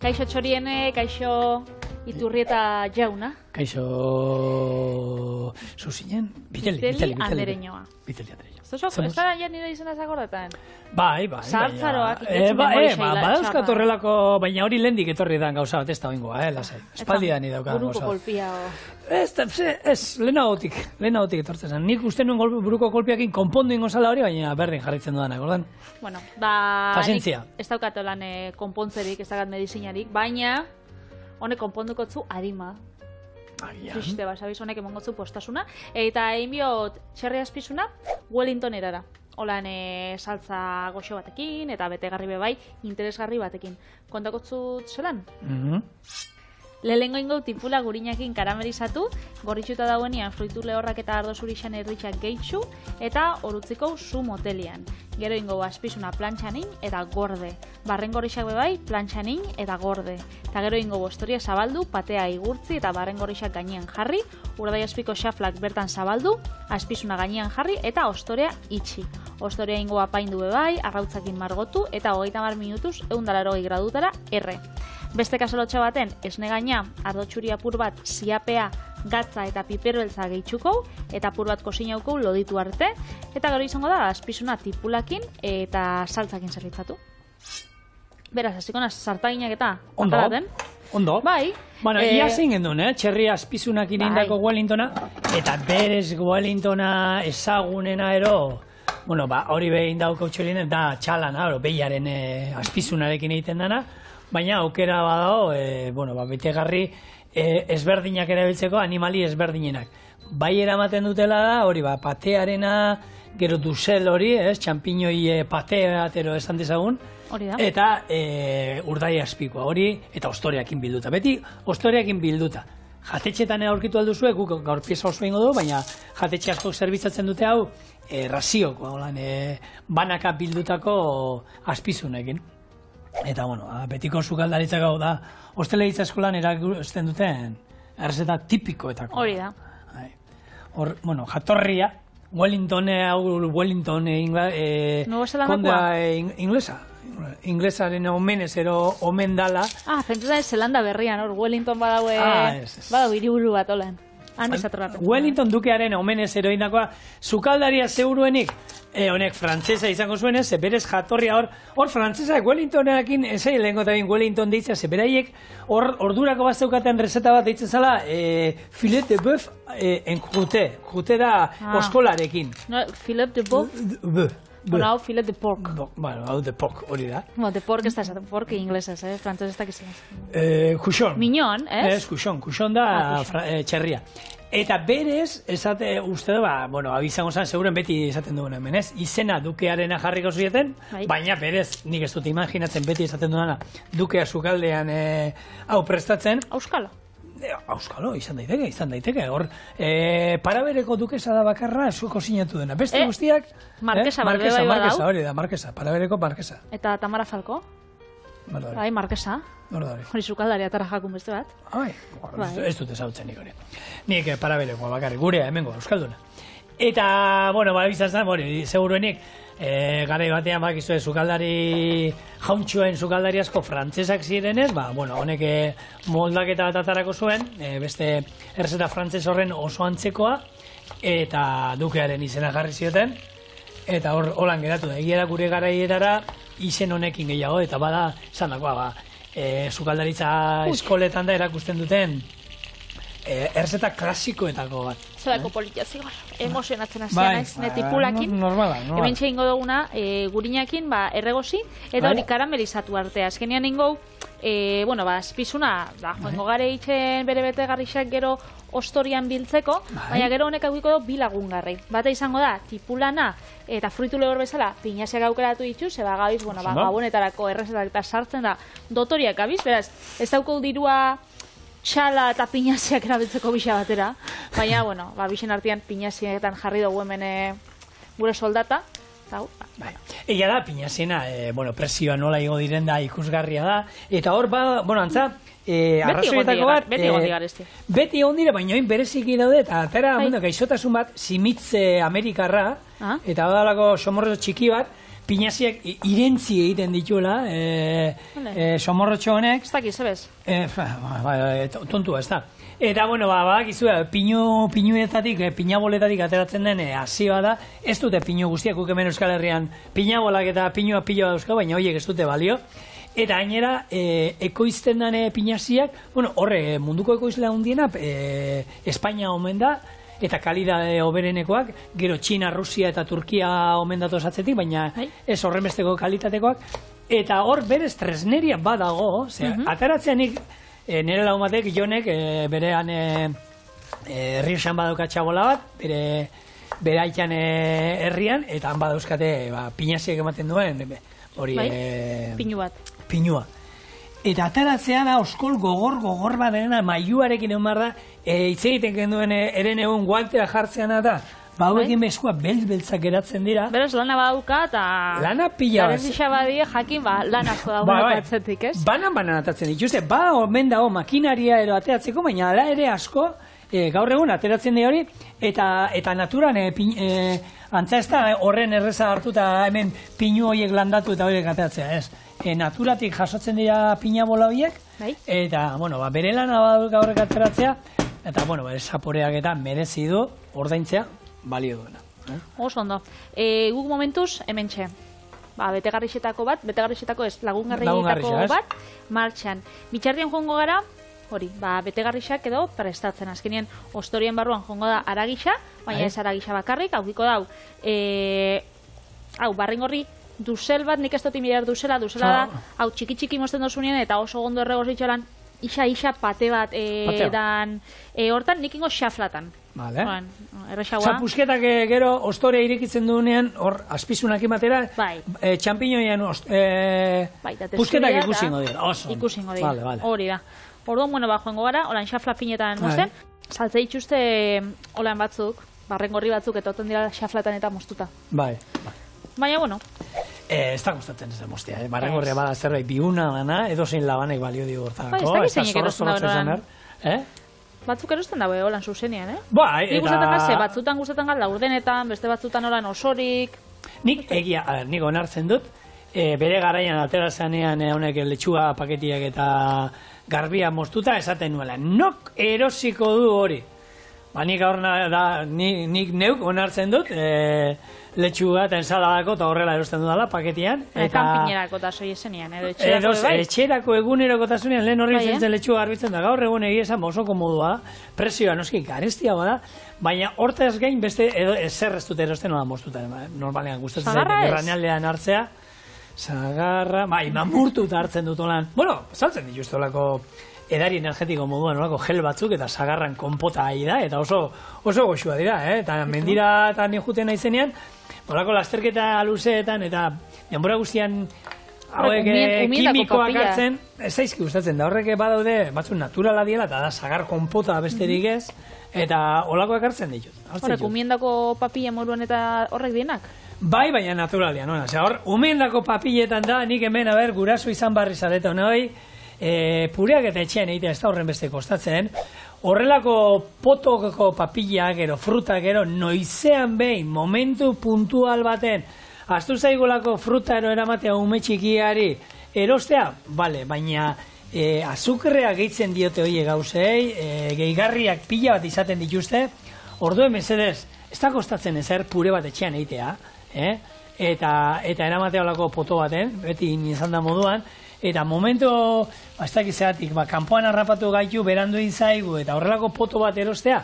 Kaixo Txoriene, kaixo Iturrieta jauna. Kaixo zuzinen? Biteli Andereñoa. Biteli Andereñoa. Ez da ja nire izena zakordetan? Bai. Zahartzaroak itetzen memoria xaila. Badauzkat horrelako, baina hori lehendik etorri dan gauza bat ez da oingoa, lasai. Espaldian idaukan gauza. Buruko kolpia o... Ez, lehenagotik etortzen zen. Nik uste nuen buruko kolpiakin konpondu ingo zala hori, baina berdin jarritzen dudanak, ordan? Bueno, pazientzia. Ez daukat lan konpontzerik, ez daukat medizinarik, baina honek konponduko zu arima. Triste, sabiz, honek emongo zu postasuna. Eta egin biot txerri azpizuna Wellington erara. Holan saltza goxo batekin, eta betegarri bebai, interesgarri batekin. Kontako zut zelan? Lehengo ingo tipula gurinakin karamelizatu, gorritxuta dauenean fruitu lehorrak eta ardo zurixan erditxak gehitxu, eta orutziko zu motelian. Gero ingo azpizuna plantxanin eta gorde. Barren gorrixak bebai, plantxanin eta gorde. Eta gero ingo bostoria zabaldu, patea igurtzi eta barren gorrixak gainean jarri, urdai azpiko xaflak bertan zabaldu, azpizuna gainean jarri eta ostorea itxi. Ostorea ingo apaindu bebai, arrautzakin margotu eta 30 minutuz 180 gradutara erre. Beste kasolotxa baten, esne gaina, ardo txuri apur bat, ziapea, gatza eta piperoeltza gehitxuko, eta apur bat kosinauko loditu arte, eta gero izango da, azpizuna tipulakin eta saltzakin zerbitzatu. Beraz, azikona, sartaginak eta Ondo. Bai. Bueno, ia zein gendun, txerri azpizunakin indako Wellingtona, eta berez Wellingtona ezagunena ero, bueno, hori behin dauko txolinen, da txalana, behiaren azpizunarekin egiten dana, baina aukera badao, betegarri ezberdinak erabiltzeko animali ezberdinenak. Bai eramaten dutela da, hori patearena, gero duzel hori, txampiñoi pateatero esan dezagun, eta urdai azpikoa hori, eta ostoriakin bilduta. Beti ostoriakin bilduta. Jatetxetan aurkitu alduzue, guk gaur pieza oso ingo du, baina jatetxe asko zerbitzatzen dute hau razioko, banaka bildutako azpizunekin. Eta, betiko sukaldaritzak hau da, osteleitza eskolan erakusten duten errezeta tipikoetako. Hori da. Jatorria, Wellington inglesa. Inglesaren omenez ero omen dala. Zentutan Zelanda berrian, Wellington badau hiriburu bat olan. Wellington dukearen omenez eroindakoa, sukaldaria zeuruenik, honek frantzesa izango zuenez, berez jatorria hor frantzesak Wellingtonekin, ezai lehenko eta Wellington deitzea, beraiek ordurako bat zeukaten rezeta bat deitzen zala, filet de bœuf en croûte da oskolarekin. Filet de bœuf? Bueno, hau filet de pork. Bueno, hau de pork, hori da. Bueno, de pork ez da, pork inglesez, frantzes ez da kizien. Kuxon. Mignon, ez? Ez, kuxon da txerria. Eta berez, esate uste du, abizango zan, seguren beti esaten duen hemen, ez? Izena dukearena jarriko zuieten, baina berez, nik ez dut imaginatzen beti esaten duena, dukea sukaldean hau prestatzen. Auskalo. Auskalo, izan daiteke. Hor, parabereko dukesa da bakarra, zuko sinatu dena. Beste guztiak... Markesa, hori da, markesa, parabereko markesa. Eta Tamara Falko? Bai, markesa. Hori zukaldaria tarra jakun beste bat. Ez dut ezautzen nik hori. Nik paraberekoa bakarrik, gurea, hemengo, euskalduna. Eta, bizazan, seguruenik, garai batean bakizue sukaldari jauntxoen sukaldari asko frantzesak zirenez, honek moldaketa bat atarako zuen, beste errezeta frantzez horren oso antzekoa, eta dukearen izena jarri zioten, eta holan geratu da, egiera gure garaietara izen honekin gehiago, eta bada, esan dakoa, sukaldaritza eskoletan da erakusten duten, errezeta klasikoetako bat. Zerako politia zigor, emozionatzen hasia naiz, netipulakin. Normala. Hemen txeingo duguna, gurinakin, erregozi, eta hori karamelizatu arte. Azkenean ingo, azpizuna, joango gare itxen bere bete garrixak gero ostorian biltzeko, baina gero honek aukiko du bilagungarri. Bata izango da, tipulana eta fruitu lehor bezala, pinaziak aukeratu ditu, zeba gabiz, gabonetarako errezetak eta sartzen da, dotoriak gabiz, beraz, ez dauko dirua txala eta pinaziak erabiltzeko bisa batera. Baina, bixen artean pinazietan jarri dugu hemen gure soldata. Egia da, pinaziena, presioa nola igo diren da ikusgarria da. Eta hor, antza, arrazoietako bat... Beti egon digar ezti. Beti egon dire, baina oin bereziki daude, eta atera, gaixotasun bat, simitze Amerikarra, eta badalako somorrozo txiki bat, pinaziak irentzi egiten dituela, somorrotxo honek. Ez dakiz, ebez? Tontua, ez da. Eta, bueno, badakizu, pinuetatik, pinaboletatik ateratzen den azioa da, ez dute pinu guztiak, hemen Euskal Herrian pinabolak eta pinua pilo dauzka, baina horiek ez dute balio. Eta gainera, ekoizten den pinaziak, bueno, horre, munduko ekoizlea hundiena, Espainia omen da, eta kalidade oberenekoak, gero Txina, Rusia eta Turkia omen datoz atzetik, baina ez horrenbesteko kalitatekoak. Eta hor berez tresneria badago, ateratzeanik, nire lagun batek, Jonek, berean herriesan badauka txabola bat, bere aitan herrian, eta han badauzkate pinaziak ematen duen, hori... Pinu bat. Pinua. Eta ateratzea da, oskol gogor bat dena, maiuarekin egon behar da, hitz egiten genduen eren egun guantea jartzeana da, hauekin bezkoa beltz-beltzak geratzen dira. Beraz, lana badauka eta... Lana pila bat. Garezisa badie, jakin, lan asko dago atzetik, ez? Banan atatzen dituzte, omen dago makinaria ero ateratzeko, baina ala ere asko, gaur egun ateratzen dira hori, eta naturan antza ez da horren erreza hartu eta hemen pinu horiek landatu eta horiek ateratzea, ez? Naturatik jasotzen dira pina bola horiek, eta, bueno, bere lana badauka horrek ateratzea, eta, bueno, zaporeak eta merezi du ordaintzea balio duena. Oso ondo. Guk momentuz, hemen txe. Betegarrixetako ez, lagungarrietako bat, martxan. Mitxardian joango gara, hori, betegarrixak edo prestatzen. Azkenien, ostorien barruan joango da aragisa, baina ez aragisa bakarrik, haukiko dau, barringorri, dusel bat, nik ez dut imirar dusela da, hau txiki mozten dozunean, eta oso gondo erregoz ditxolan, isa pate bat dan, hortan nik ingo xaflatan. Vale. Zapusketak gero ostorea irekitzen duenean, hor, azpizunak imatera, txampiñoian pusketak ikusingo dira. Ikusingo dira, hori da. Orduan, bueno, joango gara, holan xafla finetan mozten, saltze dituzte holan batzuk, barrengorri batzuk, eta oten dira xaflatan eta moztuta. Baina, bueno. Ez da gustatzen ez da moztea, barrengorria bada zerbait biuna dana, edozein labanek balio dio hortako. Ez da zeinek erosten da horan. Batzuk erosten daue holan zuzenean, Bai, eta... Batzutan gustatzen galda urdenetan, beste batzutan holan osorik... Nik onartzen dut, bere garaian atera zanean honek letxuga paketiak eta garbia moztuta esaten nuela. Nok erosiko du hori. Nik neuk onartzen dut, letxuga eta ensaladako eta horrela erosten dudala paketian. Kanpinerako eta soi esenean, edo etxerako eguneroko eta zunean lehen horri zentzen letxuga garbitzen da. Gaur egun egia esan oso komodua da, presioa noski garestia bada, baina hortaz gain beste ezer ez dut erosten nola moztuta. Normalean gustatzen zait, gerranealdean hartzea. Zagarra, mamurtuta hartzen dut olan. Bueno, saltzen dituzte olako edari energetiko moduan olako gel batzuk eta zagarran konpota ahi da, eta oso goxua dira, eta mendira eta nijuten naizenean, olako lasterketa luzeetan eta denbora guztian hauek kimikoak hartzen, ez zaizki gustatzen, da horrek badaude, batzuk naturala diela, eta da zagar konpota besterik ez, eta olakoak hartzen ditut. Horrek, umiendako papilla moruan eta horrek dienak? Bai, baina naturalian, hor, umiendako papilletan da, nik hemen, guraso izan barri zareta honoi, pureak eta etxean egitea ez da horren beste kostatzen, horrelako potoko papillak, gero, frutak, gero, noizean behin, momentu puntual baten, astu zaigolako fruta ero eramatea ume txikiari, erostea, bale, baina azukrea gehitzen diote hori gauzei, gehigarriak pila bat izaten dituzte, orduen mesedez, ez da kostatzen ezer pure bat etxean egitea, eta eramatea olako poto baten, beti izan da moduan, eta momento, ez dakizeatik, kanpoan harrapatu gaitu, berandu izaigu, eta horrelako poto bat erostea,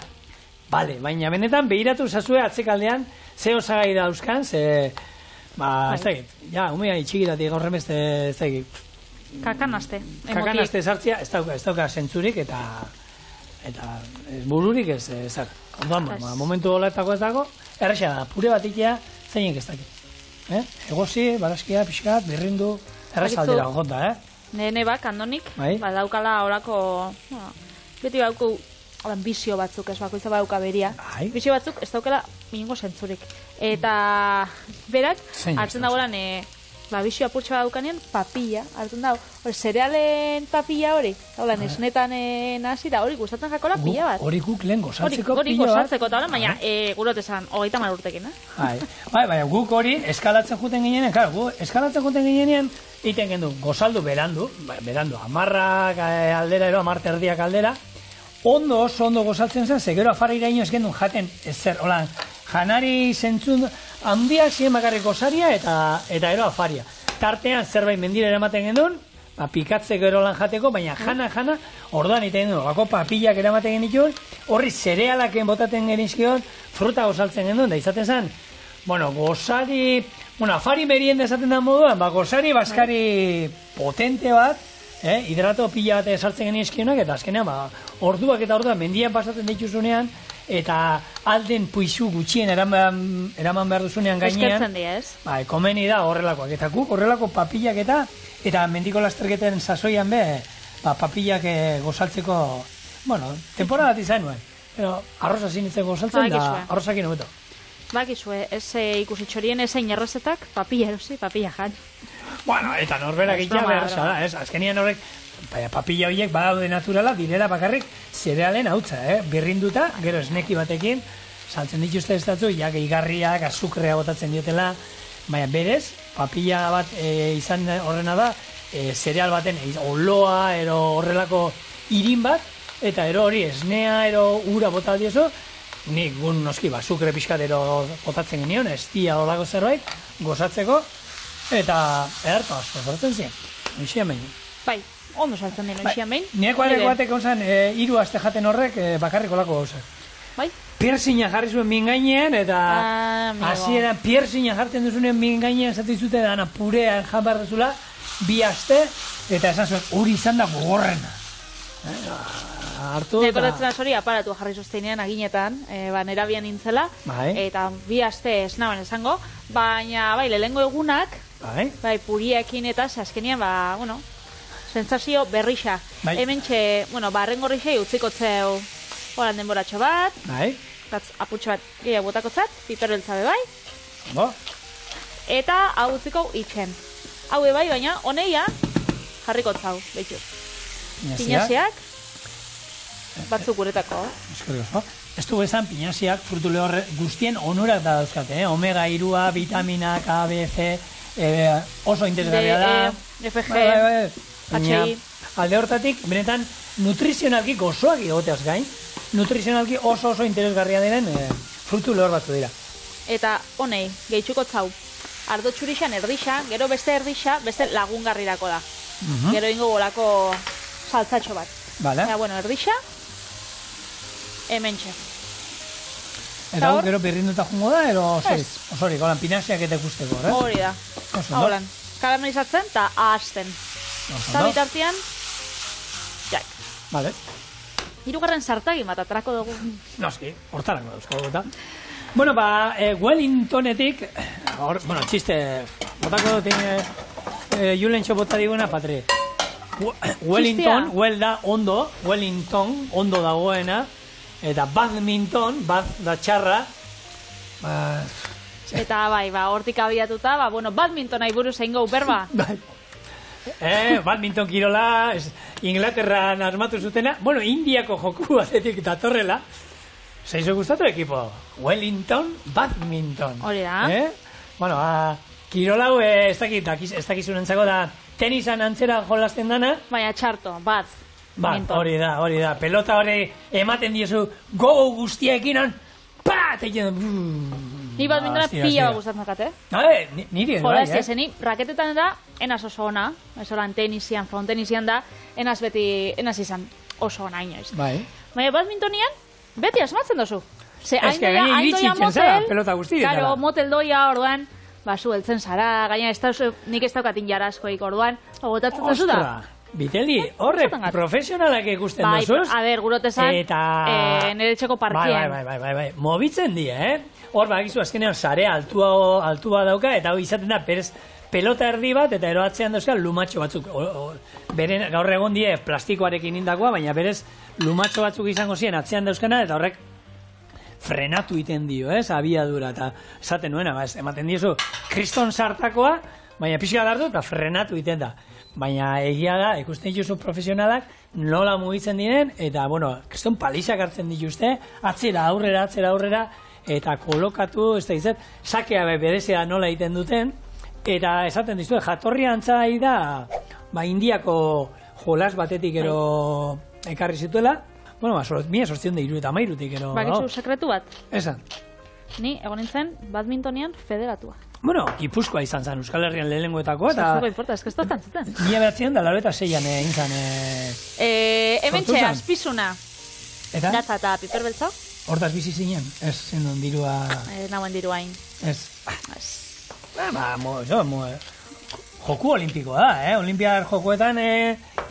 bale, baina benetan behiratu zazue atzekaldean, ze osagai dauzkan, ez dakit, umea itxikitatik horremeste, ez dakit. Kakanaste. Kakanaste sartzia, ez dauka zentzurik, eta bururik ez zak. Momentu holetako ez dago, errexea da, pure bat ikia, zeinek ez dakit. Egozi, barazkia, pixkat, birrindu, errexaldera gota, Nene bak, andonik, daukala horako, beti bauku bizio batzuk, ez bakoitza bauka beria. Bizio batzuk ez daukala mingo zentzurik. Eta berak, hartzen dagoelan bizio apurtxo bat daukanean, papilla, hartzen dago. Zerealen papilla hori, esnetan nasi da, hori gustatzen jakola pila bat. Hori guk lehen gozatzeko pila bat. Hori gozatzeko, eta baina gurot esan, 30 urtekin, Baina guk hori eskalatzen juten ginean, eskalatzen juten ginean, iten gendu, gozaldu berandu, 10 aldera ero, 10 erdiak aldera, oso ondo gozatzen zen, zegero afara iraino ez gendun jaten ezer, hola, janari zentzun, handiak ziren bakarrik gozaria eta ero afaria. Tartean zerbait mendira eramaten gendun, pikatzeko erolan jateko, baina jana, orduan iten gendu, bako papillak eramaten genituen, horri zerealaken botaten genizkion, fruta gozaltzen gendun, da izaten zen, gozari, afari merienda esaten da moduan, gozari baskari potente bat, hidrato pila bat esartzen genizkionak, eta azkenean, orduak eta orduan mendian pasatzen dituzunean, eta alden puizu gutxien eraman behar duzunean gainean. Eskertzen di, ez? Komeni da horrelakoak. Eta guk horrelako papillak eta mendiko lasterketen sasoian papillak gozaltzeko, temporada bat izan nuen. Pero arroza zinitzen gozaltzen da arrozakin hobeto. Bakizue, ez ikusitxorien ezein errezetak, papilla erosi, papilla jan. Eta norberak ikia behar zara, ez? Azkenian horrek, papilla horiek badaude naturala, direla bakarrik zerealen hautza, birrinduta, gero esneki batekin, saltzen dituzte ez datzu, gehigarriak, azukrea botatzen diotela, baina berez, papilla bat izan horrena da, zereal baten oloa, ero horrelako irin bat, eta ero hori esnea, ero ura bota dioso, nik gun noski, azukre pixkat ero botatzen genion, estia horrelako zerbait, gozatzeko, eta edarto asko, zortzen ziren, noixian behin. Bai. Ondo saltzen dien noixian behin. Nieko arek batek onzan 3 aste jaten horrek bakarriko lako gauza. Bai? Piercina jarri zuen mingainean, eta hasieran piercina jartzen duzunean mingainean zatu izute dana purean jan behar duzula, 2 aste, eta esan zuen, hori izan da gogorrena. Hartu eta... Nekoratzen azori aparatu jarri zuzteinean aginetan, nerabian nintzela, eta 2 aste ez naban esango, baina lehengo egunak, puriekin eta azkenian, sentsazio berrixa. Hementxe, barrengo rixei utzikotzeu horan denboratxo bat, aputxo bat gehiago botakotzat, piperreltza bebai, eta hau utziko itxen. Hau bai, baina honeia jarrikotzau, behitxu. Pinasiak, batzuk guretako. Ez du bezan pinasiak frutu lehorre guztien onurak da dauzkate, omega 3, vitaminak, A, B, C, oso interesgarria da. FG, HI. Alde hortatik, benetan, nutrizionalki gozoak egoteaz gain, nutrizionalki oso interesgarria diren frutu lehor batzu dira. Eta honei, gehitxuko zau, ardo txurixan erdixa, gero beste erdixa, beste lagungarrirako da. Gero ingo golako saltzatxo bat. Erdixa, hementxe. Eta gero berrinduta jungo da, ero osorik, holan, pinasiak eta ikusteko, hori da. Holan, karamelizatzen eta ahazten. Eta bitartian, jak. Vale. 3. sartagin bat atrako dugu. Noski, hortarako dauzko eta. Wellingtonetik, txiste, botako dut Julentxo bota diguna, Patri. Wellington, da ondo, Wellington, ondo dagoena, eta badminton, bad da txarra. Eta hortik abiatuta, badmintona iburu zein gau berba. Badminton kirola, Inglaterran asmatu zutena, Indiako joku batetik datorrela. Zeizo gustatu ekipo? Wellington, badminton. Hori da. Kirolau ez dakizunentzako da tenisan antzera jolasten dana. Baina txarto, badminton. Hori da. Pelota hori ematen diozu gogo guztiekin, Ni badmintona pila bat gustatzen zakat, Niri edo bai, zeni, raketetan da, enaz oso ona, ez horan tenisian, frontenisian da, enaz izan oso ona inoiz. Baina badmintonian, beti asmatzen dozu. Ze hain doia motel, motel doia orduan, zu heltzen zara, gaina nik ez daukatin jarazkoik orduan, gotatzen dozu da. Biteli, horre profesionalak ikusten dozuz. Gurotezan, nire txeko parkien. Bai, mobitzen di, Hor, bakizu, azkenean, sare altua dauka, eta hori izaten da, pelota erdi bat, eta eroatzean dauzka lumatxo batzuk. Gaur egon die plastikoarekin indakoa, baina berez lumatxo batzuk izango ziren atzean dauzkana, eta horrek frenatu iten dio, abiadura, eta esaten nuena, ematen diozu, kriston sartakoa, baina pixka dartu eta frenatu egiten da. Baina egia da, ikusten dituzu profesionalak nola mugitzen diren, eta, bueno, kriston palizak hartzen dituzte, atzera aurrera, eta kolokatu, ez da izet, sakea berezia nola egiten duten, eta esaten dizu, jatorria antzai da, Indiako jolas batetik ero ekarri zituela, bueno, 1813 ero. Bakitzu sekretu bat? Esan. Ni, egon nintzen, badmintonean federatua. Bueno, Gipuzkoa izan zen, Euskal Herrian lehenengoetakoa, eta... Zuko importa, ez que ez da tantzuten. 1986an egin zen... Hemen txe, azpizuna. Eta? Gatza eta piperbeltza. Hortaz bizi zinen? Ez zendon dirua... Nauen diruain. Ez. Joku olimpikoa da, Olimpiar jokuetan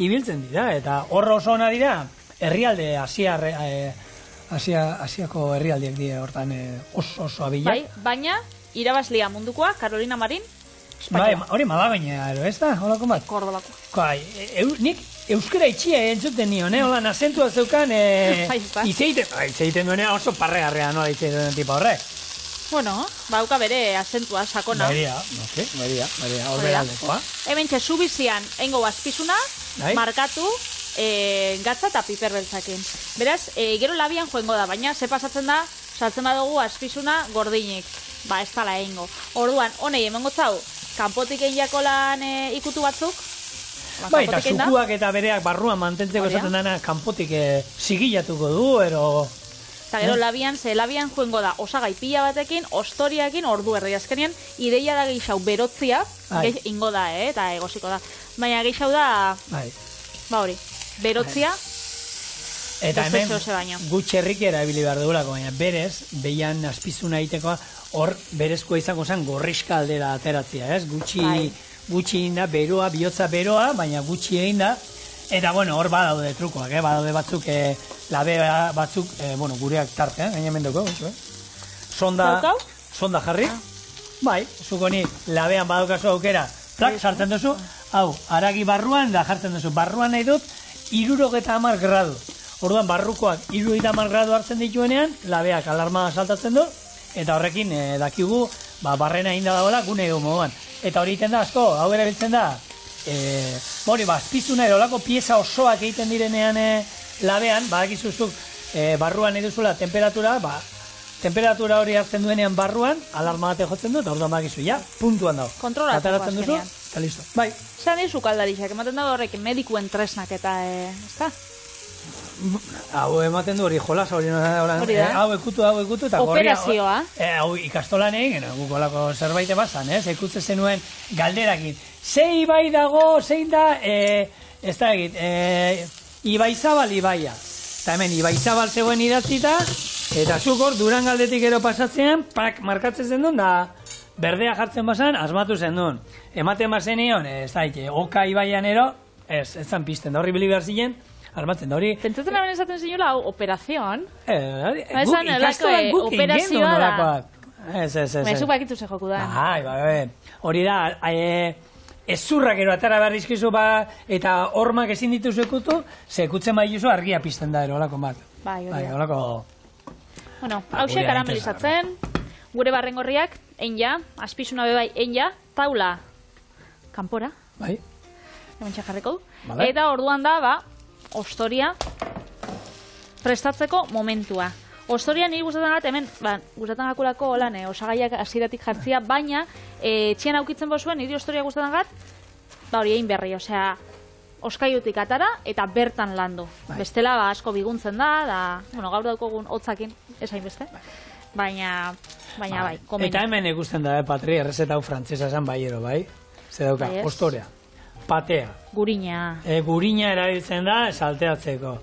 ibiltzen dira, eta horro oso ona dira, herrialde, Asiako herrialdiak dira, hortan oso abilak. Bai, baina, irabazlia mundukoa, Carolina Marin, Bai, hori Malabaina, ez da, holako bat? Kordobako. Bai, nik euskara itxia entzuten nion, holan azentua zeukan, itzeiten duenea oso parregarrea, nola itzeiten duen tipa horrek. Bueno, bauka bere azentua, sakona. Beria, horre aldekoa. Hemen txesu bizian, engo bazpizuna, markatu, gatza eta piperbeltzakin. Beraz, gero labian joengo da, baina ze pasatzen da, saltzen badugu azpizuna gordinik. Ba, ez tala egingo. Orduan, honei emango zau, kanpotik egiako lan ikutu batzuk. Bai, eta zukuak eta bereak barruan mantentzeko esaten dana kanpotik zigilatuko du, ero... Eta gero labian, ze labian joengo da osagai pila batekin, ostoriakin, ordu erdi azkenean, ideia da geixau berotzia, ingo da, eta egosiko da. Baina geixau da, ba hori, berotzia, eta hemen gutxerrik erabili behar dugulako, baina berez, behian azpizuna egitekoa, hor berezkoa izango zen gorriska aldera ateratzea, ez? Gutxi egin da, beroa, bihotza beroa, baina gutxi egin da, eta, bueno, hor badaude trukoak, badaude batzuk, labe batzuk, bueno, gureak tarte, gaina mendoko, sonda jarri, bai, zuko ni labean badaukazu aukera, plak, sartzen duzu, hau, haragi barruan, da jartzen duzu, barruan nahi dut, 70 gradu. Orduan, barrukoak 70 gradu hartzen dituenean, labeak alarma saltatzen du, eta horrekin dakigu, barrena inda dagoela, gune edo moduan. Eta hori egiten da, asko, hau erabiltzen da, azpizuna erolako pieza osoak egiten direnean labean, badakizuzuk barruan eduzula temperatura, temperatura hori hartzen duenean barruan, alarma bate jotzen du, eta orduan badakizu, puntuan dago. Kontrolatu duzu, eta listo. Bai. Zan dizu kaldarixak, ematen dago horrekin medikuen tresnak eta, ezta? Hau ematen du hori jolas, hau ekutu, eta gorria... Operazioa. Hau ikastolan egin, gukolako zerbait bazan, ikutzen zenuen galderakin. Zei bai dago, zein da, ez da egit, Ibaizabal ibaia. Eta hemen Ibaizabal zegoen idatzita, eta zukor Durangaldetik ero pasatzean, markatzen zen duen, da berdea jartzen bazan, asmatu zen duen. Ematen bazen nion, ez da, oka ibaian ero, ez zan pizten, da horri bili behar ziren, armatzen da hori... Pentsatzen hemen esaten zinula, operazioan. Ikastolan guk ingen duen nolakoak. Ez. Zuk bakitzu ze joku da. Hori da, ezurrak ero atara behar dizkizu eta hormak ezin dituzu ekutu, ze ekutzen bai juzu argia pizten da ero, olako bat. Bai, olako... Bueno, hauxe karamelizatzen, gure barrengorriak, ja, azpizuna bebai, ja, taula, kanpora. Bai. Hemen txakarreko du. Eta orduan da, ostoria prestatzeko momentua. Ostoria niri gustatzen gat, hemen, gustatzen gakulako holan, osagaiak hasieratik jartzia, baina txian aukitzen bozuen, niri ostoria gustatzen gat, hori egin berri, osea, oskaiutik atara eta bertan landu. Bestela, asko biguntzen da, bueno, gaur daukogun hotzakin, esain beste, baina bai, komeni. Eta hemen ikusten da, Patri, errezeta hau frantzesa esan baiero, bai? Zer dauka, ostorea, patea. Gurina. Gurina erabiltzen da, salteatzeko.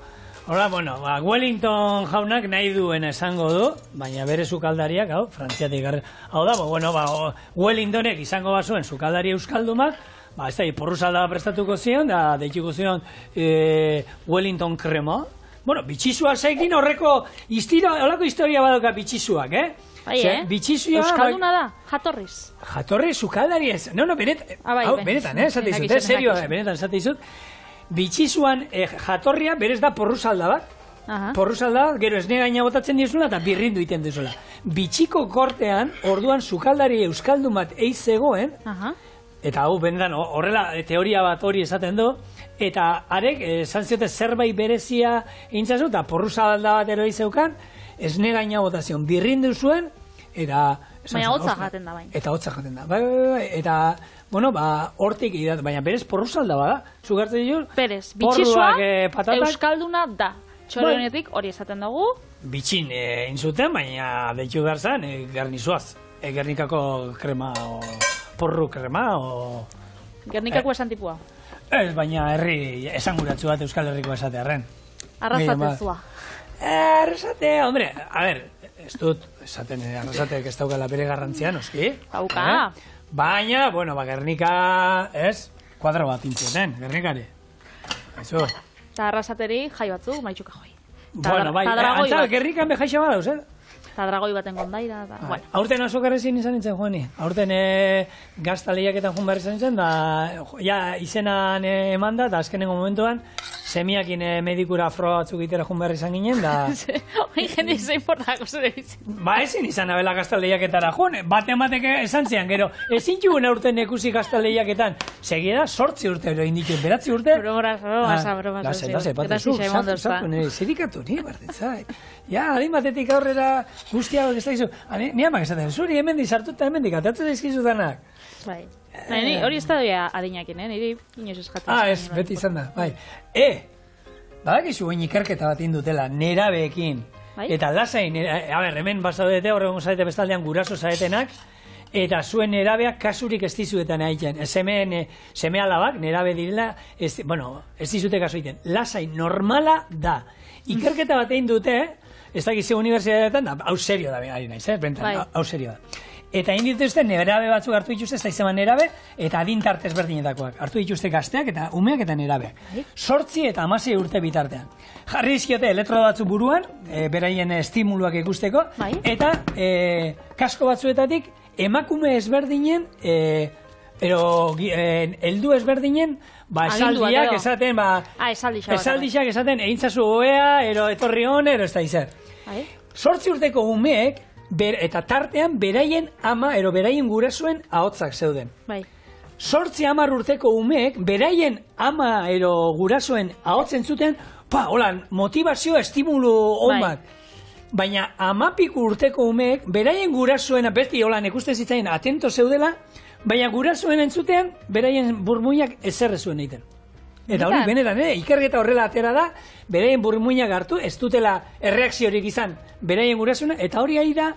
Hora, bueno, Wellington jaunak nahi duen esango du, baina bere sukaldariak, hau, frantziatik garri. Hau da, bueno, Wellingtonek izango bazuen sukaldari euskaldumak, ez da, porruzalda prestatuko zion, da, deituko zion Wellington krema. Bueno, bitxizua zeikin horreko, holako historia badoka bitxizuak, Euskalduna da, jatorriz. Jatorriz, sukaldari ez. No, benetan, esate izut, serio, benetan esate izut. Bitxizuan jatorria berez da porruzalda bat. Porruzalda bat, gero esne gaina botatzen dizula eta birrindu iten dizula. Bitxiko kortean, orduan sukaldari euskaldun bat eiz zegoen, Eta hau, bendan, horrela teoria bat hori esaten du, eta arek, esan ziote zerbait berezia intzazu, eta porruzalda bat eroi zeukan, esne gaina botazion, birrindu zuen, eta... Baina hotza jaten da baina. Eta hotza jaten da, eta, bueno, hortik, baina berez porruzalda bada, zugartzen ditu? Berez, bitxisua, euskalduna da. Txorionetik hori esaten dugu. Bitxin inzuten, baina deitu behar zen, garnizuaz. Gernikako krema, porru krema, Gernikako esan tipua? Ez, baina herri esanguratsu bat Euskal Herriko esatearren. Arrasatezua. Arrasate, hombre, a ver, ez dut, esaten arrasateak ez daukala bere garrantzia, noski? Dauka. Baina, bueno, Gernika, ez, kuadro bat intzuten, Gernikari. Eso. Eta arrasateri jai batzuk, maitxuka joi. Bueno, bai, antza, Gernikan behaixa badauz, Eta dragoi baten gondaira. Bueno. Aurten azokarrezin izan nintzen, Juani. Aurten gazta lehiaketan joan behar izan nintzen, da izenan eman da, eta azkenengo momentuan, semiakin medikura afro batzuk itera joan behar izan ginen, da... Hoi jende izan portako zure izan. Ba, ezin izan abela gazta lehiaketara joan, batek esan zean, gero, ezin txugun aurten ekusi gazta lehiaketan, segiera 8 urte, ero indikuen, 9 urte... Bromasa. Zerikatu, ni, bardetzai. Ja, adin batetik aurrera guztiago ez da izu. Ni amak esaten, zuri hemendik sartuta hemendik, atatzen daizkizu danak. Bai. Hori ez da doia adinakin, niri inoz eskatzen. Ez, beti izan da, bai. Badakizu oin ikerketa bat indutela, nerabeekin. Eta lasain, hemen basaudete, horregon zaite bestaldean guraso zaetenak, eta zuen nerabeak kasurik ez dizuetan egiten. Seme alabak, nerabe direla, ez dizute kasu egiten. Lasain normala da. Ikerketa bat egin dute, ez dakizu unibertsitateetan, hau serio da, ari naiz, hau serio da. Eta egin dituzte nerabe batzuk hartu dituzte, ez da izaman nerabe, eta adintartez berdinetakoak. Hartu dituzte gazteak eta umeak eta nerabeak. 8 eta 16 urte bitartean. Jarri dizkiote elektrodo batzuk buruan, beraien estimuluak ikusteko, eta kasko batzuetatik emakume ezberdinen, heldu ezberdinen, esaldiak esaten, esaldixak esaten, egintzazu oea, etorri hon, ez da izer. 8 urteko umeek, eta tartean beraien ama, beraien gurasoen ahotsak zeuden. 8-10 urteko umeek, beraien ama, gurasoen ahotzen zuten, holan, motivazio, estimulu on bat. Baina 12 urteko umeek, beraien gurasoen, beti holan, ikusten zitzaien atento zeudela, baina gurasoen entzutean, beraien burmuinak ezer zuen egiten. Eta hori, benetan, ikerketa horrela atera da, beraien burmuinak hartu, ez dutela erreakziorik izan beraien gurasoena, eta hori ari da,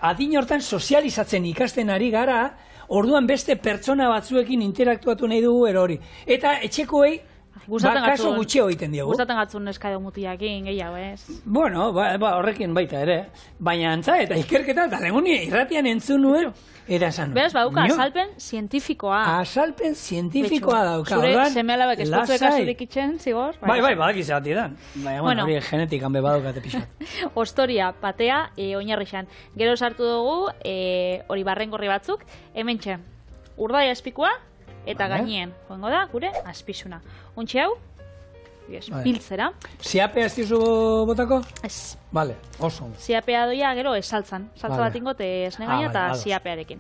adin hortan sozializatzen ikasten ari gara, orduan beste pertsona batzuekin interaktuatu nahi dugu hori. Eta etxekoei, kaso gutxio egiten diogu. Gustaten gatzun neska edo mutiakin, gehiago, ez? Bueno, horrekin baita ere. Baina antza, eta ikerketa, eta leguni irratian entzun nuen, eta esan. Beraz, baduka, asalpen zientifikoa. Asalpen zientifikoa dauka. Zure seme-alabek ez dutzu ekasurik itxen, zigor? Bai, badakiz bat edan. Baina, hori genetikan bebadukate pixat. Ostoria, patea, oinarrixan. Gero sartu dugu, hori barrengorri batzuk, hemen txe, urdaia espikoa, eta gainien, joango da, gure azpizuna. Ontsi hau, piltzera. Ziapea ez dizu botako? Ez. Vale, oso. Ziapea doia gero esaltzan. Saltza bat ingot esne gaina eta ziapearekin.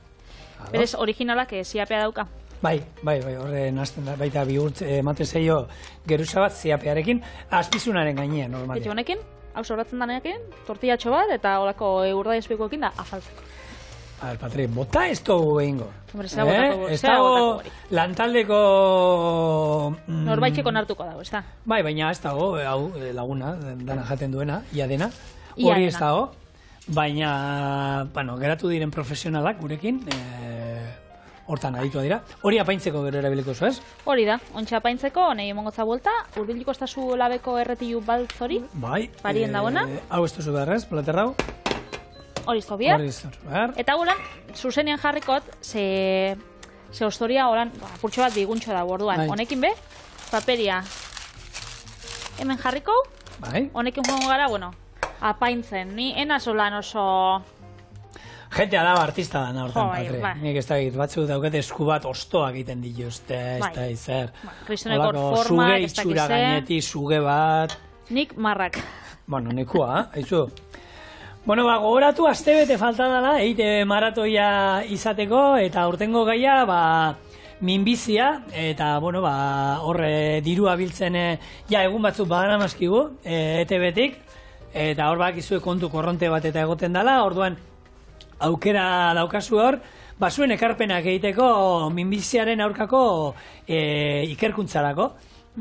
Berez, originalak ziapea dauka. Bai, horre nazten da, baita bihurtz, ematen zeio geruza bat ziapearekin, azpizunaren gainean, normalia. Eta honekin, hau sobratzen danekin, tortillatxo bat, eta holako urdai espikoekin da afaltzeko. Patri, bota ez dugu egingo. Ez dago lantaldeko... Norbaitxeko nartuko dago, ez da? Bai, baina ez dago, hau laguna, dana jaten duena, ia dena. Hori ez dago, baina, geratu diren profesionalak gurekin, hortan aditua dira. Hori apaintzeko gero erabiliko zu, ez? Hori da, ontsa apaintzeko, nahi emongotza buelta, urbiliko ez da zu labeko erretilu baltzori. Bai. Parien dagoena. Hau ez duzu beharrez, platerrau. Hori izto behar. Eta gulan, zuzenean jarrikot, ze ostoria horan, apurtxo bat biguntxo da borduan. Honekin be, paperia hemen jarriko, honekin joango gara, apaintzen. Ni enazolan oso... Jentea da, artista da, hortan, Patri. Nik ez da egit, batzu dauket esku bat ostoak egiten dituzte, ez da izer. Kristonekor formak, ez da itxura gainetik, suge bat... Nik marrak. Nekua, haizu. Bueno, gogoratu astebete falta dela, EITB maratoia izateko, eta urtengo gaia, minbizia, eta, bueno, horre dirua biltzen, egun batzuk badara maskigu, ETB-tik, eta hor bakizue kontu korronte bat eta egoten dela, orduan aukera daukazu hor, zuen ekarpenak egiteko minbiziaren aurkako ikerkuntzarako.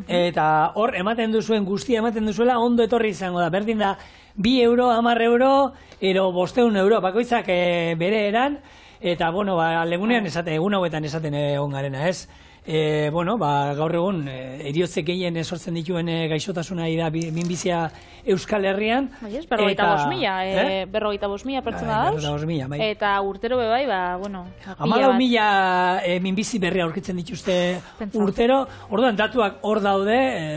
Eta hor ematen duzuen guztia ematen duzuela ondo etorri izango da. Berdin da, 2 euro, 10 euro, ero 500 euro, bakoitzak bere eran, eta, bueno, legunean esaten, egun hauetan esaten egon garena, ez? Gaur egun, eriotze gehien sortzen dituen gaixotasuna da minbizia Euskal Herrian. Berrogeita 5.000 pertsona dauz. Eta urtero bebai, 14.000 minbizi berri aurkitzen dituzte urtero. Orduan, datuak hor daude,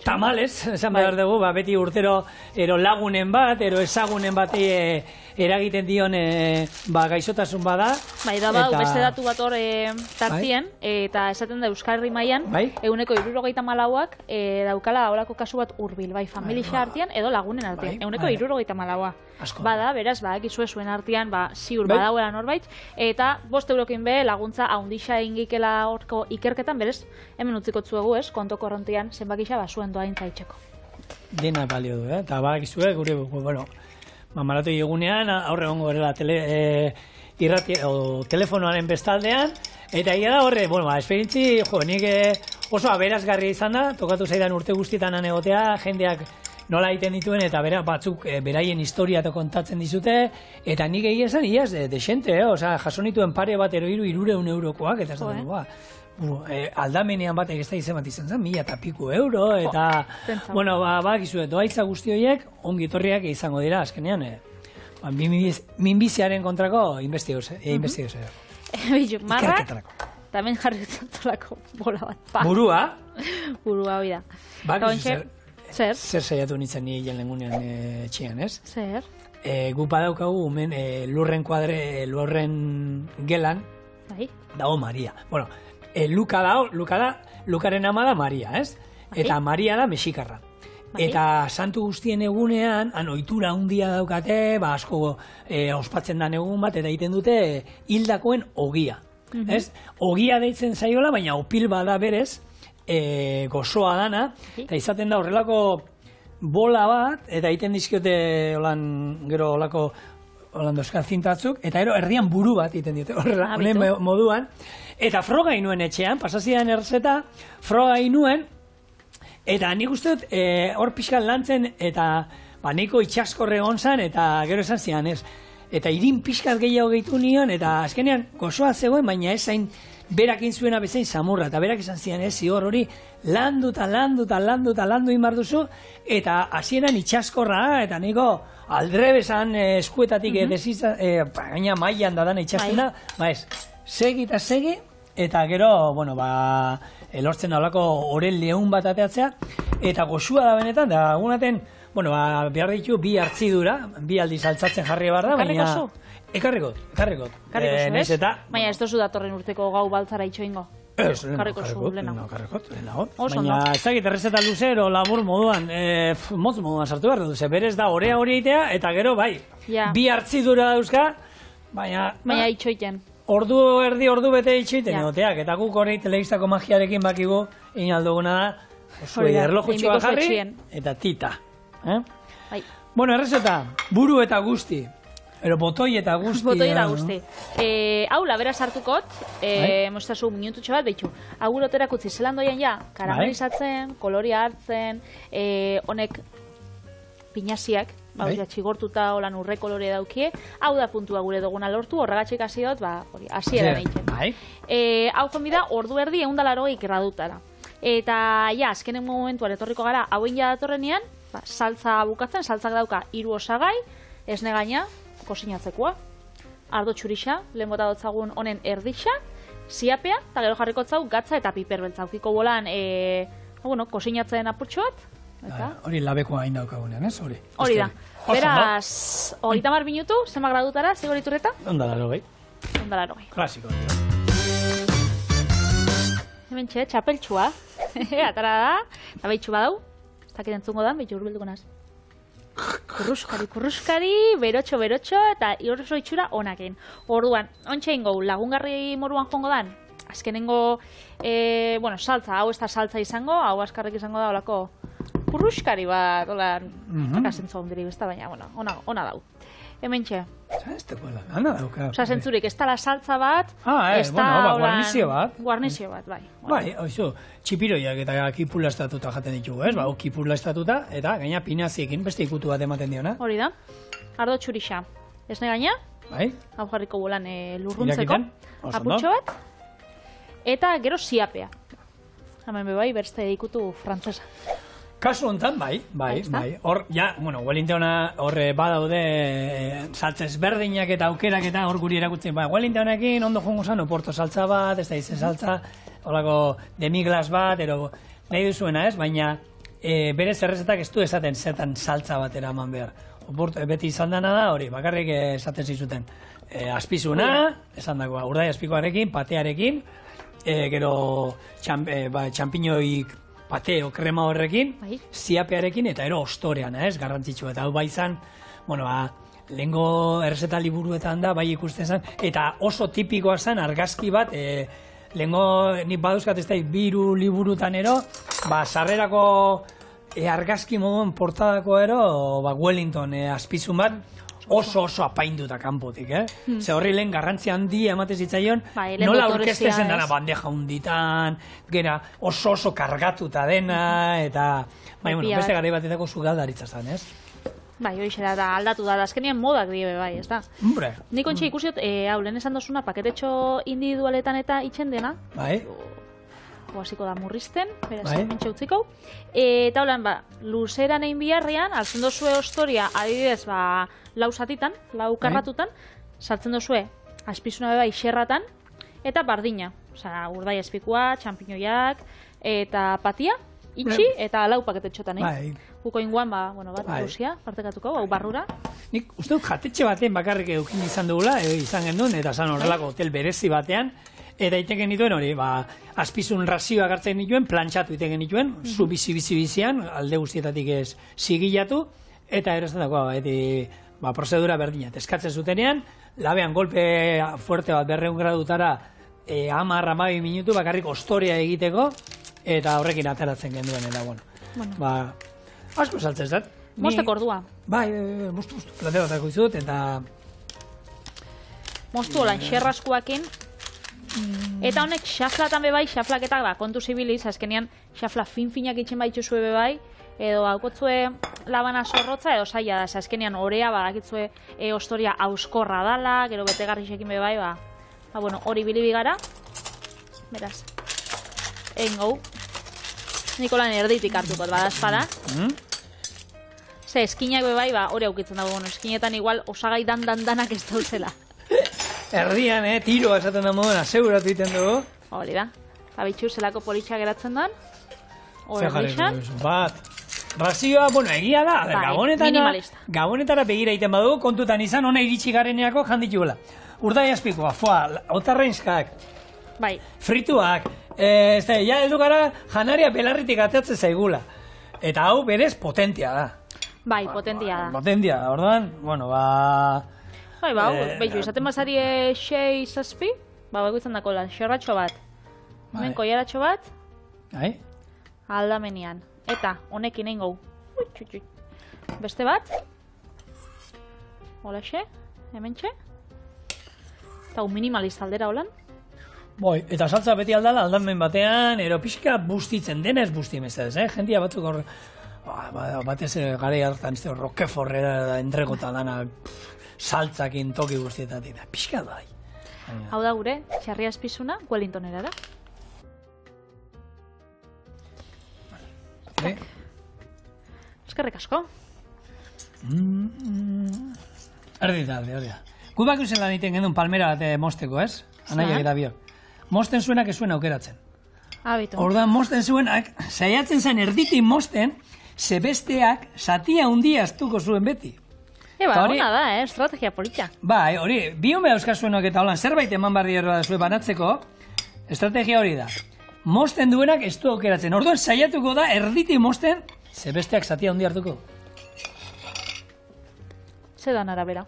tamales, esan behar dugu, beti urtero lagunen bat, ezagunen bati eragiten dion gaixotasun bada. Beste datu bat hor tartien, eta esaten da Euskal Herri mailan, 174ak daukala horako kasu bat hurbil, familia artean edo lagunen artean, 174a. Bada, beraz, badakizue zuen artean, ziur badauela norbait, eta 5 eurokin be laguntza haundixa ingikela horko ikerketan, berez, hemen utziko zuegu, konto korrontean, zenbakixa zuen doaintza itxeko. Dena balio du, eta badakizue, gure, maratoi egunean, aurre gongo berela telefonoaren bestaldean, eta egia da horre, esperientzi, nik oso aberazgarria izan da, tokatu zaidan urte guztietan egotea, jendeak nola egiten dituen, eta batzuk beraien historia kontatzen dizute, eta nik egia esan, iaz, desente, jaso nituen pare bat 300 eurokoak, eta ez da, aldamenean batek ez da izan bat izan zen, 1.000 eta piku euro, eta, bakizu, doaitza guzti horiek, ongi etorriak izango dira, azkenean, minbiziaren kontrako investigazioa. Marrak, tamen jarri zantolako bola bat. Burua? Burua, hoi da. Zer saiatu nintzen ni hilen lengunean txian, ez? Zer? Gu badaukagu, lurren gelan, dago Maria. Bueno, Luka da, Lukaren ama da Maria, ez? Eta Maria da mexikarra. Eta santu guztien egunean, ohitura handia daukate, asko ospatzen da egun bat, eta egiten dute hildakoen ogia. Ogia deitzen zaiola, baina opil bada berez, gozoa dana, eta izaten da horrelako bola bat, eta egiten dizkiote gero horrelako holandoskan zintatzuk, eta erdian buru bat egiten diote, horrela, honen moduan. Eta froga inuen etxean, pasazidan erzeta, froga inuen, eta nik uste dut, hor pixkan lantzen, eta niko itxaskorre gonzan, eta gero esan zian, ez. Eta irin pixkat gehiago gehitu nion, eta azkenean gozoa zegoen, baina ez zain berak intzuena bezain samurra, eta berak esan zian, ez, zior hori, landu inbar duzu, eta hasieran itxaskorra, eta niko aldrebesan eskuetatik gaina mailan dadan itxastena, segi eta segi, eta gero, elortzen daulako oren lehun bat ateatzea, eta goxua da benetan, da agunaten, behar ditu bi hartzidura, bi aldiz altzatzen jarri behar da, baina... Ekarrikot. Baina ez dozu datorren urteko gau baltzara itxoingo. Karriko zu, lehenago. Baina ez dakit errezeta luzero, labur moduan, motz moduan sartu behar dut, berez da orea hori eitea, eta gero bi hartzidura dauzka, baina... Baina itxoiten. Ordu bete itxoiten egoteak, eta guk hori telebistako magiarekin bakigu, inalduguna da, erlojutxua jarri, eta tita. Bueno, errezeta, buru eta guzti. Ero botoi eta guzti. Botoi eta guzti. Hau, labera sartukot, mostazu minututxo bat, behitxu. Hau guroterak utzi zelan doian ja, karamelizatzen, koloria hartzen, honek pinaziak, txigortuta holan urre kolore daukie, hau da puntua gure duguna lortu, horregatxik hasi dut, hasiera egiten. Hau konbida, ordu erdi 180 gradutara. Eta, azkenen momentuan etorriko gara, hauen ja datorrenean, saltza bukatzen, saltzak dauka 3 osagai, esne gaina, kosinatzekoa, ardo txurixa, lehen bota dotzagun honen erdixa, ziapea, eta gero jarriko zau gatza eta piperbeltza. Ukiko bolan, kosinatzen apurtxoat. Hori labekoa hain daukagunean, ez? Hori da. Beraz, 30 minutu, zenba gradutara, zigoriturreta? Ondala 80. Klasiko. Hemen txe, txapeltxua. Atara da, eta behitxu badau. Ez dakit entzungo da, behitxu urbilduko naz. kurruskari, berotxo, eta oso itxura onakin. Orduan, ontsa ingo, lagungarri moruan jongo dan, azkenengo, saltza, hau ez da saltza izango, hau askarrik izango da, olako kurruskari bat, hola, akasentzu ondiri, ez da, baina, ona dau. Hemen txe. Ez tekoela, ana dauka. Osa, zentzurik, ez da la saltza bat, ez da, guarnizio bat. Guarnizio bat, bai. Bai, oizu, txipiroiak eta kipula estatuta jaten ditugu, ez? Kipula estatuta, eta gaina pinaziekin beste ikutu bat ematen diona. Hori da, ardo txurixa. Ez ne gaina? Bai. Hau jarriko bolan lurruntzeko. Aputxo bat. Eta gero ziapea. Hemen bai, berste ikutu frantzesa. Kasu honetan, bai. Hor, Wellingtona horre badaude saltzez berdinak eta aukerak eta hor guri erakutzen. Wellingtonekin ondo jongo zan, oporto saltza bat, ez da izan saltza, holako demiglas bat, ero nahi duzuena ez, baina bere zerrezetak ez du esaten zetan saltza bat eraman behar. Beti izan dana da hori, bakarrik esaten zizuten. Azpizuna, esan dagoa, urdai azpikoarekin, patearekin, gero txampiñoik pateo krema horrekin, ziapearekin eta ero ostorean, garrantzitsua. Eta hau bai zan, lehengo errezeta liburuetan da, bai ikusten zen, eta oso tipikoa zen argazki bat, lehengo nik baduzkat ez da, biru liburutan ero, sarrerako argazki moduen portadako ero, Wellington azpizun bat, oso apainduta kanpotik, Ze horri lehen garrantzi handi ematen zitzaion, nola aurkeztezen dana bandeja hunditan, gera oso kargatuta dena, eta beste garai batetako sugaldaritza zen, ez? Bai, hori xera da, aldatu da, azkenean modak dibe, bai, ez da? Hombre. Nik ontsi ikusiot, lehen esan dozuna, paketetxo individualetan eta itxen dena. Bai. Hasiko da murrizten, beraz, mentxe utziko. Eta holan, luzeran egin biharrean, altzen dozue ostoria, adibidez, lau zatitan, lau karratutan, sartzen dozue, azpizuna beba xerratan, eta bardina. Osa, urdai azpikua, txampiñoiak, eta patia, itxi, eta lau paketetxotan, Huko inguan, luzia, partekatuko, hau barrura. Nik uste dut jatetxe batean bakarrik edukin izan dugula, izan gendun, eta zan horrelako hotel berezi batean, eta iteken dituen hori, azpizun razioak hartzen dituen, plantxatu iteken dituen, zu bizi-bizian, alde guztietatik ez zigilatu, eta erostatuko, prozedura berdinat. Eskatzen zutenean, labean golpe fuerte bat 200 gradutara 10-12 minutu bakarrik ostoria egiteko, eta horrekin ateratzen genduen, eta asko saltzen zat. Mostek ordua. Bai, mostu, plate bat dako izut, eta... Mostu holan, xerraskuakin, eta honek xaflatan bebai, xaflaketak kontu zibiliz, azkenean xafla fin-finak itxen baitxuzue bebai, edo haukotzue labana zorrotza, edo saia da, azkenean orea badakitzue ostoria auskorra dala, gero betegarrixekin bebai, hori bilibi gara, beraz, egin gau, Nikolan erditik hartukot, badazpada. Ze, eskinak bebai, hori aukitzen dago, eskinetan igual osagai danak ez dauzela. Erdian, tiro esaten da moduen, aseguratu iten dugu. Hori da. Abitxu zelako politxa geratzen dan. Zer jarriko duzu, bat. Razioa, egia da, gabonetara begira iten badugu, kontutan izan, ona iritsi gareneako jandituela. Urdai azpikoa, otarreinskak, frituak, ez gara janaria belarritik ateatzen zaigula. Eta hau berez potentia da. Bai, potentia da. Potentia da, orduan, behitu, izaten bazari 6-7, begoitzen dako lan, xerratxo bat, hemen koiaratxo bat, aldamenean. Eta, honekin egin gau. Beste bat, holaxe, hemen txe, eta minimalista aldera holan. Eta saltza beti aldala, aldamen batean, ero pixka bustitzen, denez busti emezadez, jentia batzuk hor, batez gara hartan, rokeforrera entregota dana, saltzakin toki guztietatik, pixka bai. Hau da gure, txarri azpizuna, Wellingtonera da. Eskerrik asko. Erdi talde, hori da. Gu bakusen lan iten gendun palmera bat mosteko, ez? Anaiak eta biok. Mosten zuenak ez zuen aukeratzen. Abitu. Ordan mosten zuenak, saiatzen zen erditik mosten, zebesteak satia hundia astuko zuen beti. Ona da, estrategia polita. Bai, hori, bion beha euskazuenok eta holan, zerbait eman barri erroa da zuen banatzeko, estrategia hori da. Mosten duenak ez du aukeratzen. Orduan saiatuko da erditik mosten, zebesteak satia hundia hartuko. Zedan arabera.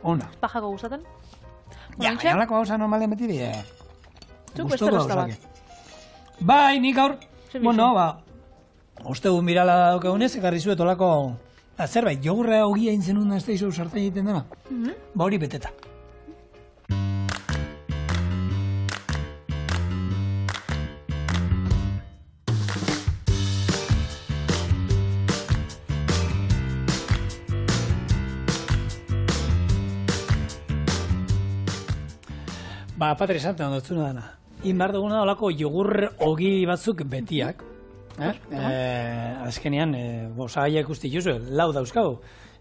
Ona. Pajako gustaten? Ja, halako gauza normalen beti die. Zuk beste resta bat. Bai, nik gaur, bueno, ostegu mirala daukagunez, ekarri zuet olako zerbait, jogurra ogia intzenun ez da izo sartzen egiten dena. Ba hori beteta. Ba, Patri, esaten ondotzuna dana. Inbar duguna olako jogur ogi batzuk betiak. Azkenean, osagaiak uste juzu, lau dauzkagu.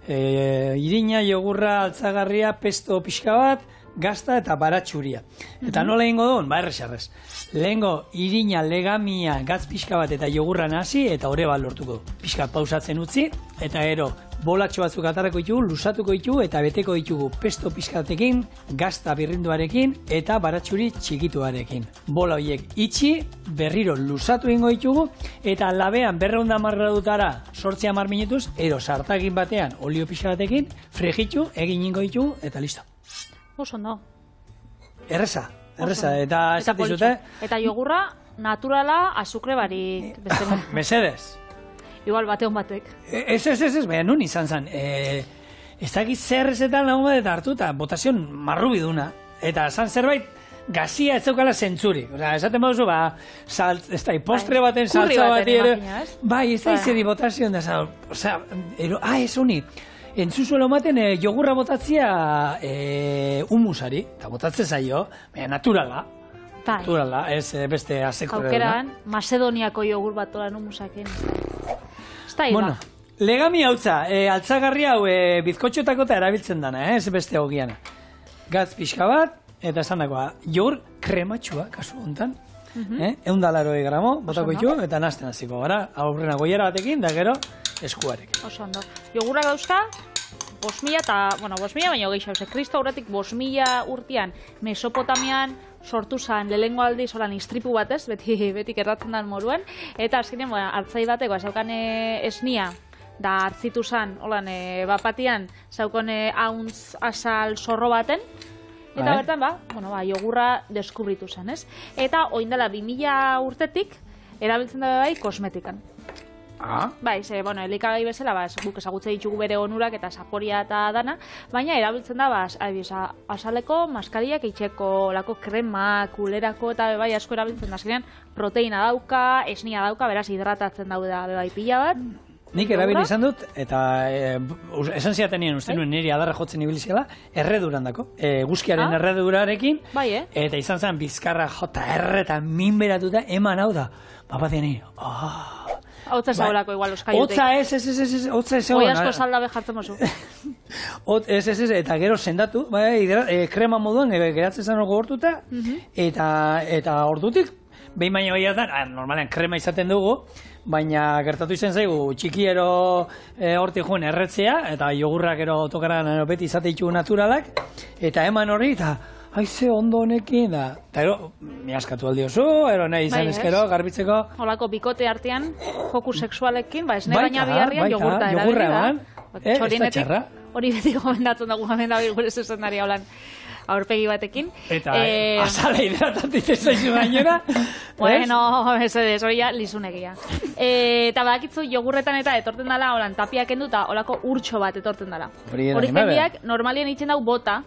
Irina, jogurra, altzagarria, pesto pixka bat, gazta eta baratxuria. Eta nola egingo duen? Ba, errexarrez. Lehengo, irina, legamia, gatz pixka bat eta jogurra nahasi, eta hori bat lortuko du. Pixka pausatzen utzi, eta ero, bolatxo batzuk atarako ditugu, lusatuko ditugu, eta beteko ditugu pesto pixkatekin, gazta birrinduarekin, eta baratxuri txikituarekin. Bola horiek itxi, berriro lusatu egingo ditugu, eta labean 210 gradutara 8-10 minutuz, ero sartagin batean, olio pixkatekin, fregitu, egin ingo ditugu, eta listo. Oso no. Erreza, eta esate zute. Eta jogurra, naturala, azukre barik. Mesedez. Igual bateon batek. Ez, baina nun izan zen. Ez dakit zer ezetan lagun bat eta hartu, eta botazion marru biduna. Eta zan zerbait, gazia ez zeukala zentzuri. Esaten baduzu, ez da, postre baten saltza bat ere. Bai, ez da izedi botazion da. Ez honi. Entzuzuelo maten jogurra botatzia humusari, eta botatzen zaio, naturala. Naturala, ez beste asekore. Aukeran, Macedoniako jogur bat olan humusaken. Bueno, legami hautza, altzagarri hau bizkotxotako eta erabiltzen dana, ez beste hogiana. Gatz pixka bat, eta esan dagoa, jogur krematxua, kasu honetan. 180 gramo, botako ditu, eta nazten hasiko gara, aurrena goiera batekin, da gero, eskuarekin. Oso ondo. Jogurra dauzka, 5.000 eta, bueno, 5.000 baina hogei xauze, Kristo aurretik 5.000 urtean Mesopotamian sortu zen lehengo aldiz holan istripu batez, beti erratzen den moruan, eta azkenean, hartzai bateko, zaukan esnia, da hartzitu zen, holan, bapatian, zaukan hauntz azal zorro baten, eta bertan, jogurra deskubritu zen, ez? Eta, oindala 2000 urtetik, erabiltzen da bai kosmetikan. Bai, elikagai bezala, guk ezagutze ditugu bere onurak eta saporia eta dana, baina erabiltzen da, azaleko, maskariak, itxeko, lako krema, kulerako eta bai asko erabiltzen da, azkenean proteina dauka, esnia dauka, beraz hidratatzen daude bai pila bat. Nik erabili izan dut, eta esan ziaten nien uste nuen niri adarra jotzen ibiliziala, erredurandako, guzkiaren erredurarekin, eta izan zen bizkarra jota erretan minberatuta, eman hau da, bapatien nire, Hotza zaurako igual oskaiutek. Hotza ez. Hoi asko saldabe jartzen mozu. Ez, eta gero sendatu, krema moduan, geratzen zen gogortuta, eta ordutik, behin baina baiatan, normalean krema izaten dugu, baina gertatu izan zaigu txikiero hortik joan erretzea, eta jogurrak gero tokaran beti izate ditugu naturalak, eta eman hori, eta haize ondo honekin, eta ero, miaskatu aldi oso, ero nahi izan ezkero, garbitzeko. Holako bikote artean, joku sexualekin, ez ne baina biharrian jogurta erabili da. Txorinetik, hori beti gomendatzen dugu gomendabil gure zuzendari holan aurpegi batekin. Eta azala hidratatik zaizu gainera. Bueno, ez hori ja lizunegia. Eta badakitzu jogurretan eta etorten dela, holan tapiak endu eta holako urtxo bat etorten dela. Hori jendiak normalien itzen dau bota.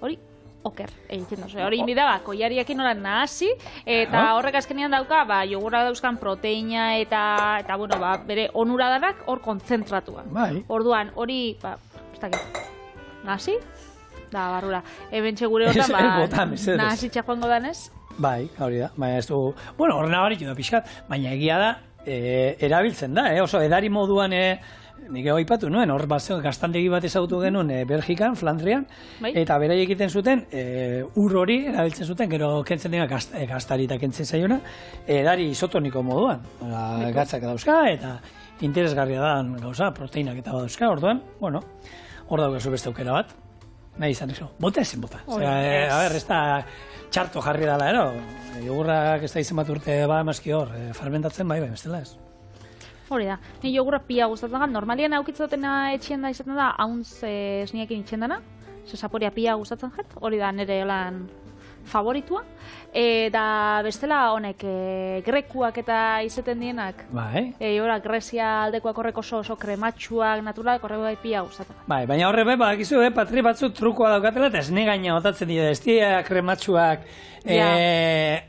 Hori oker, egiten dozu. Hori inbida, koiariakin horan nahasi, eta horrek azkenean dauka, jogurra dauzkan proteina eta bere onuradanak hor kontzentratua. Orduan, hori, ez dakit, nahasi? Da, barrura. Ebentxe gure hortan, nahasi txakoango danez? Bai, hori da. Baina ez du, bueno, horrena barik da pixkat, baina egia da, erabiltzen da, oso edari moduan, nik aipatu nuen, hor gaztandegi bat ezagutu genuen Belgikan, Flandrian, eta beraiek egiten zuten, ur hori erabiltzen zuten, gero kentzen dira gaztari eta kentzen zaiona, edari isotoniko moduan, gatzak dauzka, eta interesgarria da gauza, proteinak eta dauzka, orduan, bueno, hor daukazu beste aukera bat, nahi izan iso, bota ezin bota. Ez da txarto jarri dela, jogurrak ez da izan bat urte emazki hor, fermentatzen bai, bestela ez. Hori da, ni jogurra pila gustatzen da, normalian aukitzotena etxien da izaten da, hauntz esniekin itxen dana, zaporia pila gustatzen jat, hori da nire lan favoritua, eta bestela honek grekuak eta izaten dienak, ora Grezia aldekoak horrek oso krematxuak, naturalak horrek bai pila gustatzen. Bai, baina horre badakizu, Patri batzuk trukoa daukatela, eta esne gaina otatzen dira, ez dira krematxuak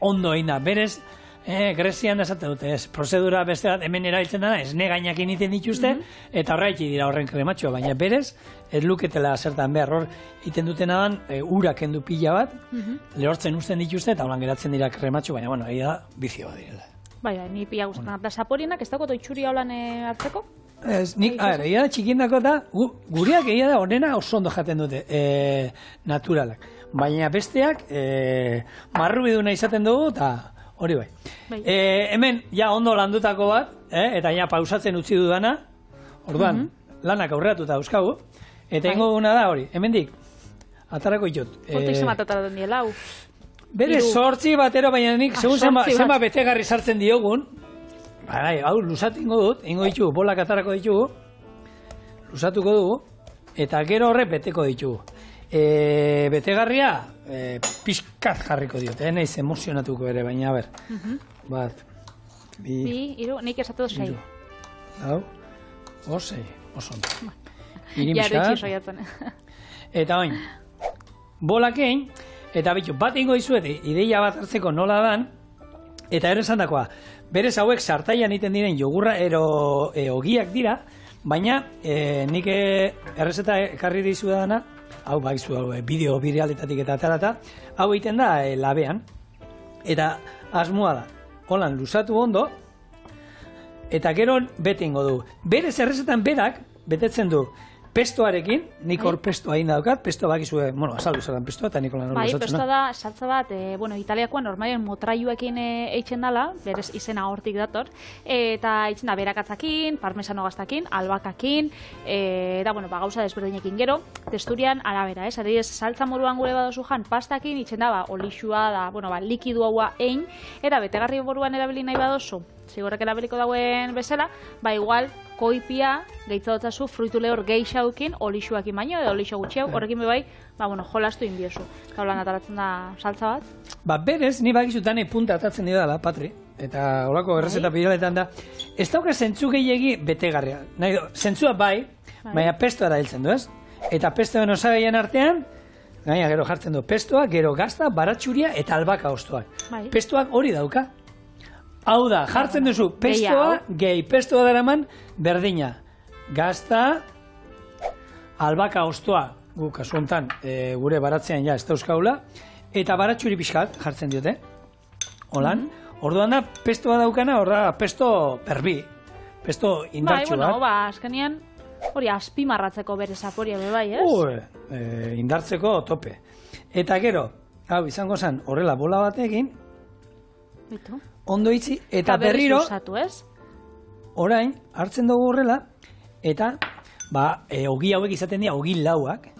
ondo inda, berez, Grezian esaten dute, ez, prozedura beste bat, hemen erabiltzen dena, esne gainak initen dituzte, eta horreiki dira horren krematxoa, baina berez, ez luketela zertan behar, hor, iten dutena dan, urak endu pila bat, lehortzen usten dituzte, eta holan geratzen dira krematxo, baina, bueno, egia da, bizio bat direla. Bai, ni pila guztan, eta zaporienak ez dago itxuri haulan hartzeko? Ez, nik, egia da, txikindako da, gureak egia da, honena oso ondo jaten dute, naturalak, baina besteak, marrubiduna izaten dugu, eta hori bai. Hemen, ja ondo landutako bat, eta ja pausatzen utzi dudana, orduan, lanak aurreatuta euskagu, eta ingo duguna da hori, hemendik, atarako itut. Hortik zematataten die, lau? Bere sortzi batero, baina nik, segun zenba betegarri sartzen diogun, hau, lusat ingo dut, ingo ditugu, bolak atarako ditugu, lusatuko dugu, eta gero horre beteko ditugu. Betegarria, pixkat jarriko diot, nahiz emozionatuko ere, baina, ber, bat, bi, iru, nik esatu 6. Hau, sei, oso ondo. Eta oin, bolakein, eta bitu, bat ingo dizuet, ideia bat hartzeko nola dan, eta ero esan dakoa, berez hauek sartaian iten diren jogurra ogiak dira, baina nik errezeta ekarri dizu dana, hau baizu, bideo biraletatik eta atalata, hau egiten da labean, eta asmoa da, holan luzatu ondo, eta gero bete ingo du. Berez errezetan berak, betetzen du, pestoarekin, nik hor pestoa egin daukat, pestoa bakizue, bueno, azaldu zelan pestoa, eta nik holan hori besatzen. Bai, pestoa da, saltza bat, italiakoan normalen motraiuekin eitzen dala, berez izena hortik dator, eta eitzen da berakatzakin, parmesano gaztakin, albakakin, eta, gauza desberdinekin gero, testurian arabera, adibidez, saltza moruan gure badozu jan, pastakin, eitzen da, olixua da, likidu haua egin, eta betegarri moruan erabili nahi badozu, zigorrek erabiliko dauen bezala, igual, koipia, gehitzadotazu, fruitu lehor geixaukin, olixuakin baino, edo olixo gutxiau, horrekin bai, jolastu inbiozu. Eta holan ataratzen da saltza bat? Berez, ni bakizu danei punta atatzen didala, Patri, eta holako errezeta pidaletan da, ez dauka zentzu gehiagi betegarria. Zentzua bai, baina pestoa da hiltzen du, ez? Eta pestoen osagaien artean, gaina gero jartzen du pestoa, gero gazta, baratxuria eta albaka ostoak. Pestoak hori dauka. Hau da, jartzen duzu pestoa, pestoa daraman berdina. Gazta, albaka ostoa, gu kasu hontan gure baratzean ja ez dauzkaula, eta baratxuri pixkat jartzen diote. Holan, orduan da, pestoa daukana, horra pesto perbi, pesto indartxu bat. Azkenean hori azpimarratzeko bere zaporia bai, ez? Indartzeko tope. Eta gero, hau izango zen horrela bola batekin, ondo itzi, eta berriro, orain, hartzen dugu horrela, eta, ogi hauek izaten dira, ogi lauak,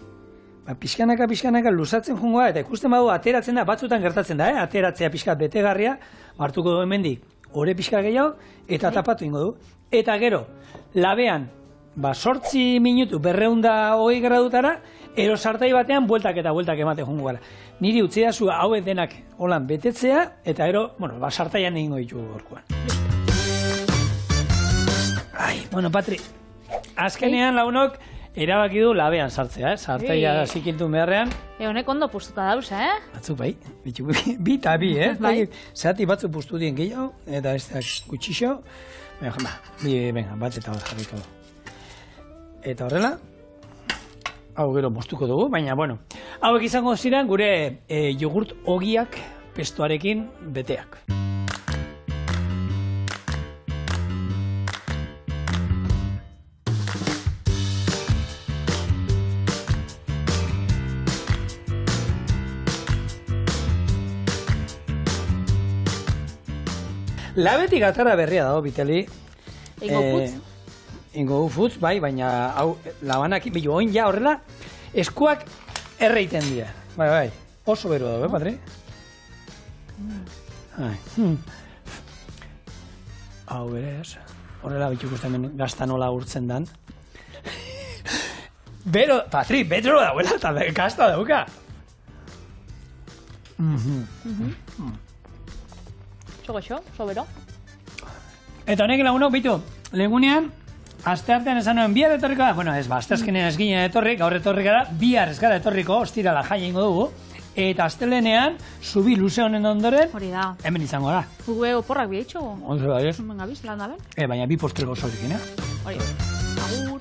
pixkanaka luzatzen jungoa, eta ikusten badu ateratzen da, batzutan gertatzen da, ateratzea pixkat betegarria, hartuko du hemendik, ore pixka gehiago, eta tapatu ingo du. Eta gero, labean, 8 minutu 220 gradutara, ero sartai batean bueltak eta bueltak ematen jungo gara. Niri utzi dazu hauek denak holan betetzea, eta ero, sartaian egingo ditugu gorkoan. Patri, azkenean launok erabaki du labean sartzea, sartaia zikintu beharrean. Honek ondo pustuta dauza, Batzuk bai, bi eta bi, zehati batzu pustu dien gehiago, eta ez da kutxixo, bat eta bat jarriko du. Eta horrela, hau gero moztuko dugu, baina, hauek izango ziren gure jogurt ogiak pestoarekin beteak. Labetik atara berria dago, Biteli. Ingo putz? Ingo putz, bai, baina hau labanak, bilu, oin ja horrela, eskuak erreiten dira. Bai, oso beru dago, Patri? Hau berez, Horrela bitu ikusten gazta nola urtzen dan. Bero, Patri, betro dauela eta gazta dauka. Zo bero. Eta honek lagunok bitu, legunean, aste artean esan nuen bihar etorriko da, bueno ez, asteazkenean ez ginen etorri, gaur etorri gara, bihar ez gara etorriko, ostirala jai ingo dugu, eta astelenean, zubi luze honen ondoren, hori da. Hemen izango da. Gugue oporrak bihaitxo. Onzo da, ez? Venga, biz, lan da ben. Baina bi postrego zorikin, Hori, agur.